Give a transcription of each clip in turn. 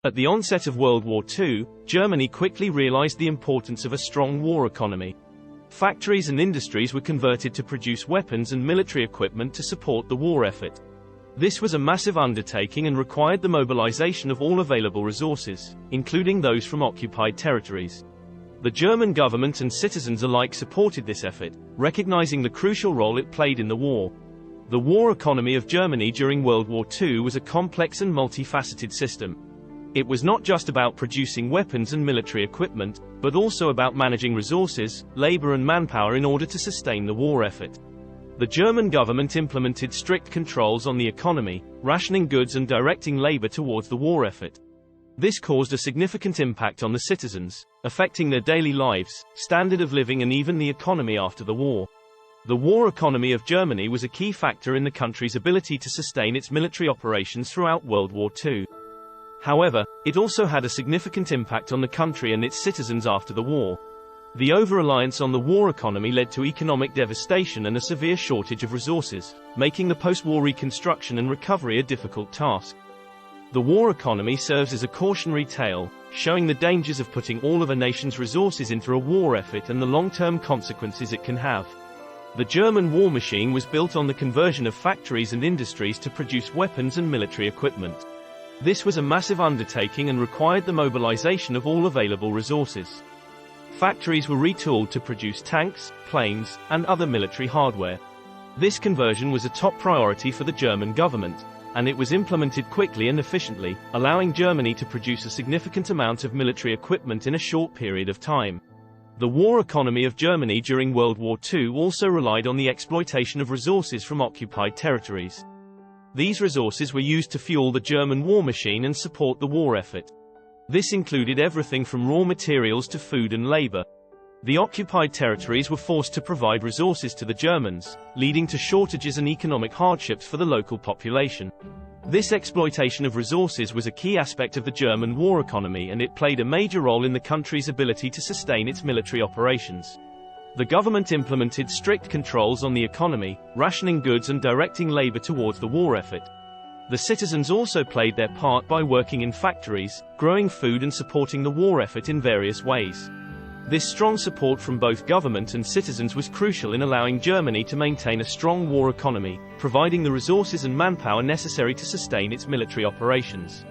At the onset of World War II, Germany quickly realized the importance of a strong war economy. Factories and industries were converted to produce weapons and military equipment to support the war effort. This was a massive undertaking and required the mobilization of all available resources, including those from occupied territories. The German government and citizens alike supported this effort, recognizing the crucial role it played in the war. The war economy of Germany during World War II was a complex and multifaceted system. It was not just about producing weapons and military equipment, but also about managing resources, labor and manpower in order to sustain the war effort. The German government implemented strict controls on the economy, rationing goods and directing labor towards the war effort. This caused a significant impact on the citizens, affecting their daily lives, standard of living and even the economy after the war. The war economy of Germany was a key factor in the country's ability to sustain its military operations throughout World War II. However, it also had a significant impact on the country and its citizens after the war. The over-reliance on the war economy led to economic devastation and a severe shortage of resources, making the post-war reconstruction and recovery a difficult task. The war economy serves as a cautionary tale, showing the dangers of putting all of a nation's resources into a war effort and the long-term consequences it can have. The German war machine was built on the conversion of factories and industries to produce weapons and military equipment. This was a massive undertaking and required the mobilization of all available resources. Factories were retooled to produce tanks, planes, and other military hardware. This conversion was a top priority for the German government, and it was implemented quickly and efficiently, allowing Germany to produce a significant amount of military equipment in a short period of time. The war economy of Germany during World War II also relied on the exploitation of resources from occupied territories. These resources were used to fuel the German war machine and support the war effort. This included everything from raw materials to food and labor. The occupied territories were forced to provide resources to the Germans, leading to shortages and economic hardships for the local population. This exploitation of resources was a key aspect of the German war economy, and it played a major role in the country's ability to sustain its military operations. The government implemented strict controls on the economy, rationing goods and directing labor towards the war effort. The citizens also played their part by working in factories, growing food and supporting the war effort in various ways. This strong support from both government and citizens was crucial in allowing Germany to maintain a strong war economy, providing the resources and manpower necessary to sustain its military operations.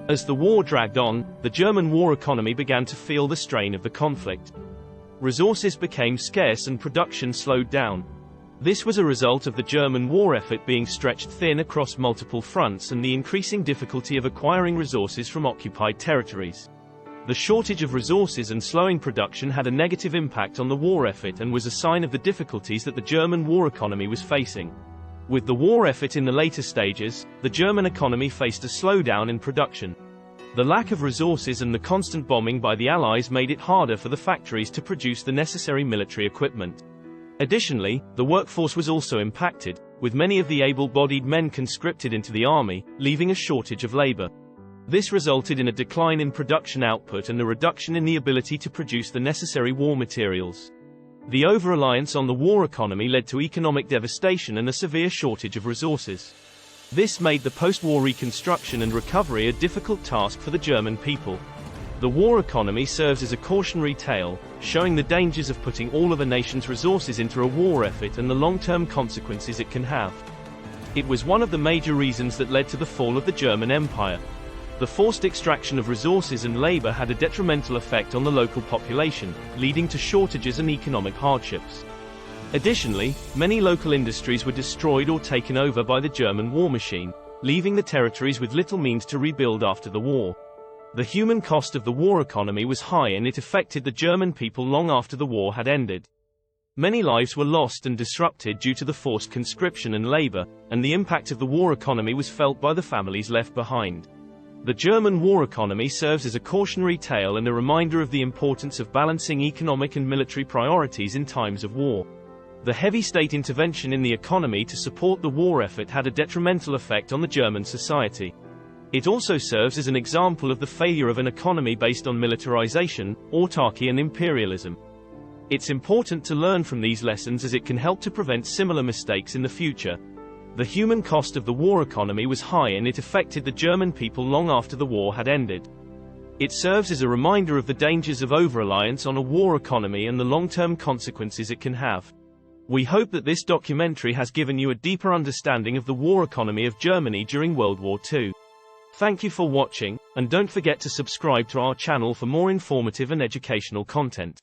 As the war dragged on, the German war economy began to feel the strain of the conflict. Resources became scarce and production slowed down. This was a result of the German war effort being stretched thin across multiple fronts and the increasing difficulty of acquiring resources from occupied territories. The shortage of resources and slowing production had a negative impact on the war effort and was a sign of the difficulties that the German war economy was facing. With the war effort in the later stages, the German economy faced a slowdown in production. The lack of resources and the constant bombing by the Allies made it harder for the factories to produce the necessary military equipment. Additionally, the workforce was also impacted, with many of the able-bodied men conscripted into the army, leaving a shortage of labor. This resulted in a decline in production output and a reduction in the ability to produce the necessary war materials. The over-reliance on the war economy led to economic devastation and a severe shortage of resources. This made the post-war reconstruction and recovery a difficult task for the German people. The war economy serves as a cautionary tale, showing the dangers of putting all of a nation's resources into a war effort and the long-term consequences it can have. It was one of the major reasons that led to the fall of the German Empire. The forced extraction of resources and labor had a detrimental effect on the local population, leading to shortages and economic hardships. Additionally, many local industries were destroyed or taken over by the German war machine, leaving the territories with little means to rebuild after the war. The human cost of the war economy was high and it affected the German people long after the war had ended. Many lives were lost and disrupted due to the forced conscription and labor, and the impact of the war economy was felt by the families left behind. The German war economy serves as a cautionary tale and a reminder of the importance of balancing economic and military priorities in times of war. The heavy state intervention in the economy to support the war effort had a detrimental effect on the German society. It also serves as an example of the failure of an economy based on militarization, autarky and imperialism. It's important to learn from these lessons as it can help to prevent similar mistakes in the future. The human cost of the war economy was high and it affected the German people long after the war had ended. It serves as a reminder of the dangers of over-reliance on a war economy and the long-term consequences it can have. We hope that this documentary has given you a deeper understanding of the war economy of Germany during World War II. Thank you for watching, and don't forget to subscribe to our channel for more informative and educational content.